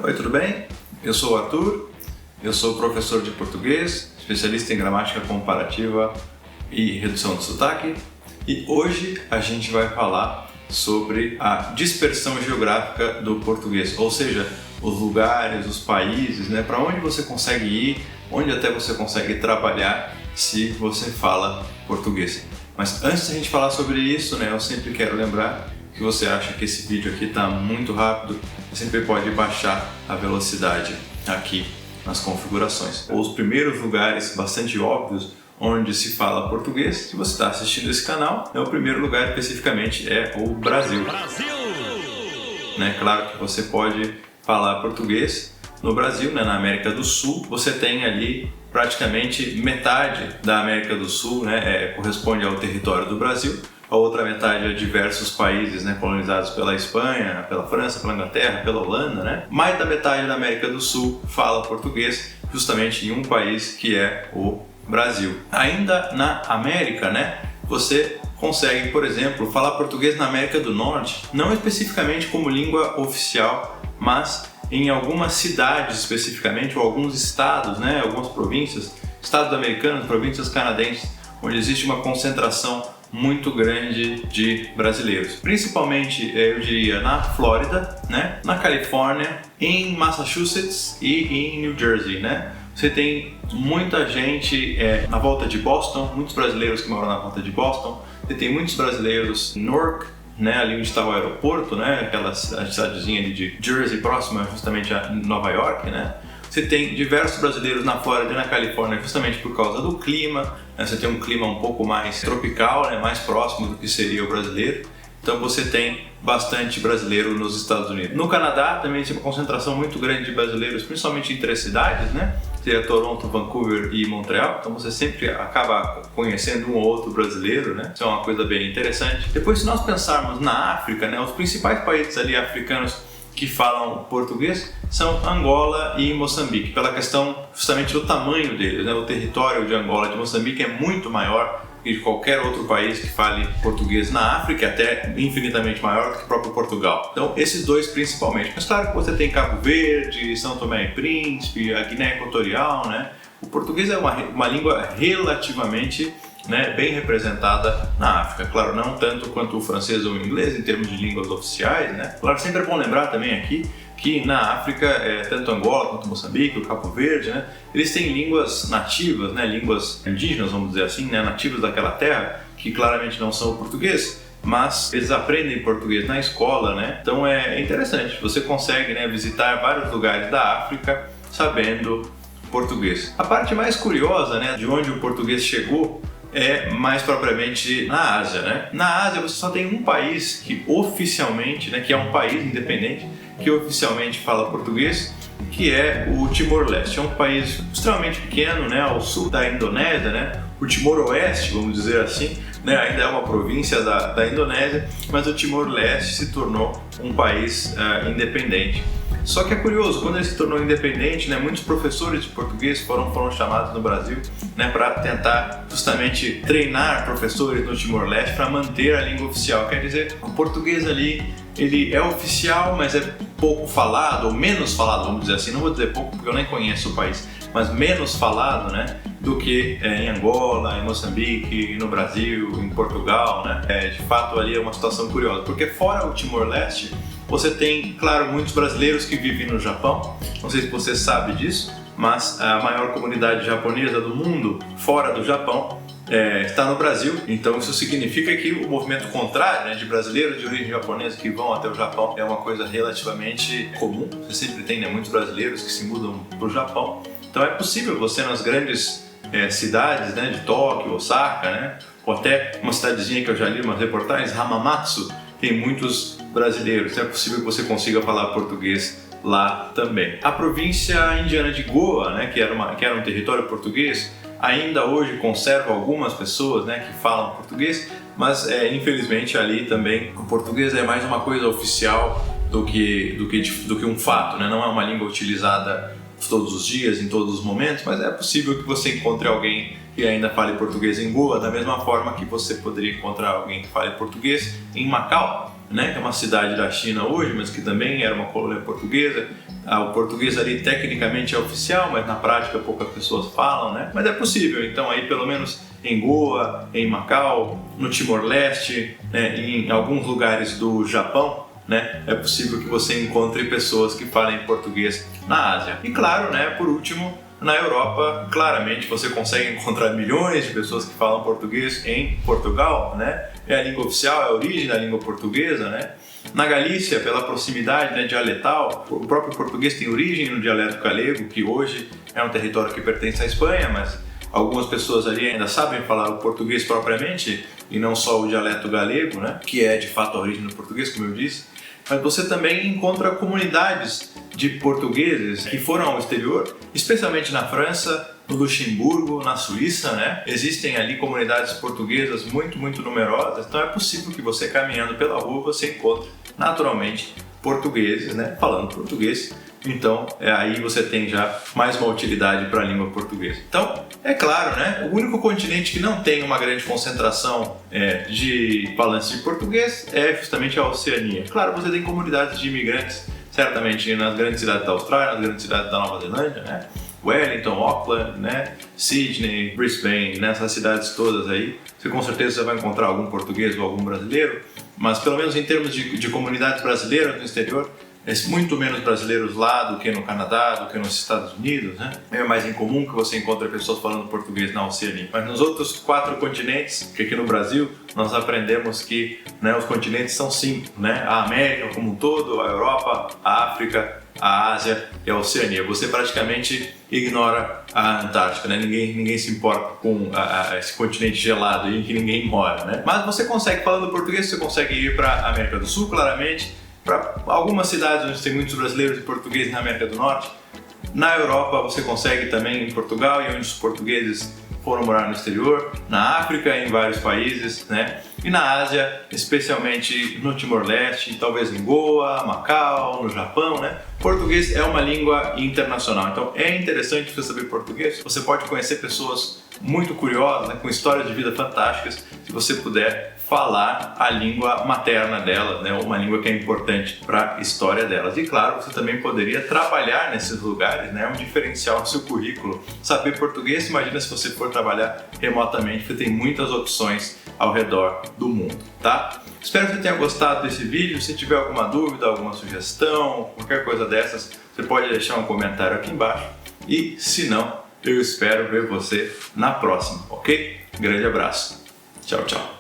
Oi, tudo bem? Eu sou o Arthur, eu sou professor de português, especialista em gramática comparativa e redução do sotaque, e hoje a gente vai falar sobre a dispersão geográfica do português, ou seja, os lugares, os países, para onde você consegue ir, onde até você consegue trabalhar se você fala português. Mas antes de a gente falar sobre isso, eu sempre quero lembrar que você acha que esse vídeo aqui está muito rápido, você sempre pode baixar a velocidade aqui nas configurações. Os primeiros lugares bastante óbvios onde se fala português, se você está assistindo esse canal, o primeiro lugar especificamente é o Brasil. Claro que você pode falar português no Brasil, na América do Sul. Você tem ali praticamente metade da América do Sul, corresponde ao território do Brasil. A outra metade é diversos países colonizados pela Espanha, pela França, pela Inglaterra, pela Holanda. Mais da metade da América do Sul fala português justamente em um país que é o Brasil. Ainda na América, você consegue, por exemplo, falar português na América do Norte, não especificamente como língua oficial, mas em algumas cidades especificamente, ou alguns estados, algumas províncias, estados americanos, províncias canadenses, onde existe uma concentração muito grande de brasileiros. Principalmente, eu diria, na Flórida, na Califórnia, em Massachusetts e em New Jersey, Você tem muita gente na volta de Boston, muitos brasileiros que moram na volta de Boston. Você tem muitos brasileiros em Newark, ali onde está o aeroporto, aquela cidadezinha ali de Jersey, próxima justamente a Nova York, Você tem diversos brasileiros na Flórida e na Califórnia justamente por causa do clima, Você tem um clima um pouco mais tropical, mais próximo do que seria o brasileiro. Então você tem bastante brasileiro nos Estados Unidos. No Canadá também tem uma concentração muito grande de brasileiros, principalmente em 3 cidades, Seria Toronto, Vancouver e Montreal. Então você sempre acaba conhecendo um ou outro brasileiro, Isso é uma coisa bem interessante. Depois, se nós pensarmos na África, os principais países ali africanos que falam português são Angola e Moçambique, pela questão justamente do tamanho deles. O território de Angola e de Moçambique é muito maior que de qualquer outro país que fale português na África, até infinitamente maior do que o próprio Portugal. Então, esses dois principalmente. Mas claro que você tem Cabo Verde, São Tomé e Príncipe, a Guiné Equatorial, O português é uma língua relativamente bem representada na África. Claro, não tanto quanto o francês ou o inglês em termos de línguas oficiais, Claro, sempre é bom lembrar também aqui que na África, tanto Angola quanto Moçambique, o Cabo Verde, eles têm línguas nativas, línguas indígenas, vamos dizer assim, nativas daquela terra, que claramente não são o português, mas eles aprendem português na escola, Então é interessante, você consegue visitar vários lugares da África sabendo português. A parte mais curiosa, de onde o português chegou, é mais propriamente na Ásia, Na Ásia você só tem um país que oficialmente, que é um país independente, que oficialmente fala português, que é o Timor-Leste. É um país extremamente pequeno, ao sul da Indonésia, o Timor-Oeste, vamos dizer assim, ainda é uma província da Indonésia, mas o Timor-Leste se tornou um país independente. Só que é curioso, quando ele se tornou independente, muitos professores de português foram chamados no Brasil para tentar justamente treinar professores no Timor-Leste para manter a língua oficial. Quer dizer, o português ali, ele é oficial, mas é pouco falado, ou menos falado, vamos dizer assim. Não vou dizer pouco porque eu nem conheço o país, mas menos falado do que em Angola, em Moçambique, no Brasil, em Portugal. De fato, ali é uma situação curiosa, porque fora o Timor-Leste, você tem, claro, muitos brasileiros que vivem no Japão. Não sei se você sabe disso, mas a maior comunidade japonesa do mundo, fora do Japão, está no Brasil. Então isso significa que o movimento contrário, de brasileiros de origem japonesa que vão até o Japão, é uma coisa relativamente comum. Você sempre tem muitos brasileiros que se mudam para o Japão. Então é possível você, nas grandes cidades, de Tóquio, Osaka, ou até uma cidadezinha que eu já li umas reportagens, Hamamatsu, tem muitos brasileiros. É possível que você consiga falar português lá também. A província indiana de Goa, que era um território português, ainda hoje conserva algumas pessoas que falam português, mas infelizmente ali também o português é mais uma coisa oficial do que um fato, Não é uma língua utilizada todos os dias, em todos os momentos, mas é possível que você encontre alguém que ainda fale português em Goa, da mesma forma que você poderia encontrar alguém que fale português em Macau, né, que é uma cidade da China hoje, mas que também era uma colônia portuguesa. O português ali tecnicamente é oficial, mas na prática poucas pessoas falam, né? Mas é possível, então aí pelo menos em Goa, em Macau, no Timor-Leste, né, em alguns lugares do Japão, né, é possível que você encontre pessoas que falem português na Ásia. E claro, né, por último, na Europa, claramente você consegue encontrar milhões de pessoas que falam português em Portugal, né? É a língua oficial, é a origem da língua portuguesa, né? Na Galícia, pela proximidade, né, dialetal, o próprio português tem origem no dialeto galego, que hoje é um território que pertence à Espanha, mas algumas pessoas ali ainda sabem falar o português propriamente e não só o dialeto galego, né, que é de fato a origem do português, como eu disse. Mas você também encontra comunidades de portugueses que foram ao exterior, especialmente na França, no Luxemburgo, na Suíça, né? Existem ali comunidades portuguesas muito numerosas, então é possível que você caminhando pela rua você encontre naturalmente portugueses, né? Falando português. Então, aí você tem já mais uma utilidade para a língua portuguesa. Então, é claro, né? O único continente que não tem uma grande concentração de falantes de português é justamente a Oceania. Claro, você tem comunidades de imigrantes, certamente nas grandes cidades da Austrália, nas grandes cidades da Nova Zelândia, né? Wellington, Auckland, né? Sydney, Brisbane, nessas cidades todas aí, você com certeza vai encontrar algum português ou algum brasileiro, mas pelo menos em termos de comunidades brasileiras no exterior, é muito menos brasileiros lá do que no Canadá, do que nos Estados Unidos, né? É mais incomum que você encontre pessoas falando português na Oceania. Mas nos outros 4 continentes, que aqui no Brasil nós aprendemos que, né, os continentes são 5, né? A América como um todo, a Europa, a África, a Ásia e a Oceania. Você praticamente ignora a Antártica, né? Ninguém se importa com esse continente gelado em que ninguém mora, né? Mas você consegue, falando português, você consegue ir para a América do Sul, claramente, para algumas cidades onde tem muitos brasileiros e portugueses na América do Norte. Na Europa você consegue também em Portugal e onde os portugueses foram morar no exterior, na África em vários países, né? E na Ásia, especialmente no Timor-Leste, talvez em Goa, Macau, no Japão, né? Português é uma língua internacional, então é interessante você saber português. Você pode conhecer pessoas muito curiosas, né, com histórias de vida fantásticas, se você puder falar a língua materna delas, né, uma língua que é importante para a história delas. E claro, você também poderia trabalhar nesses lugares, né, um diferencial no seu currículo. Saber português, imagina se você for trabalhar remotamente, você tem muitas opções ao redor do mundo, tá? Espero que você tenha gostado desse vídeo. Se tiver alguma dúvida, alguma sugestão, qualquer coisa dessas, você pode deixar um comentário aqui embaixo. E se não, eu espero ver você na próxima, ok? Grande abraço. Tchau, tchau.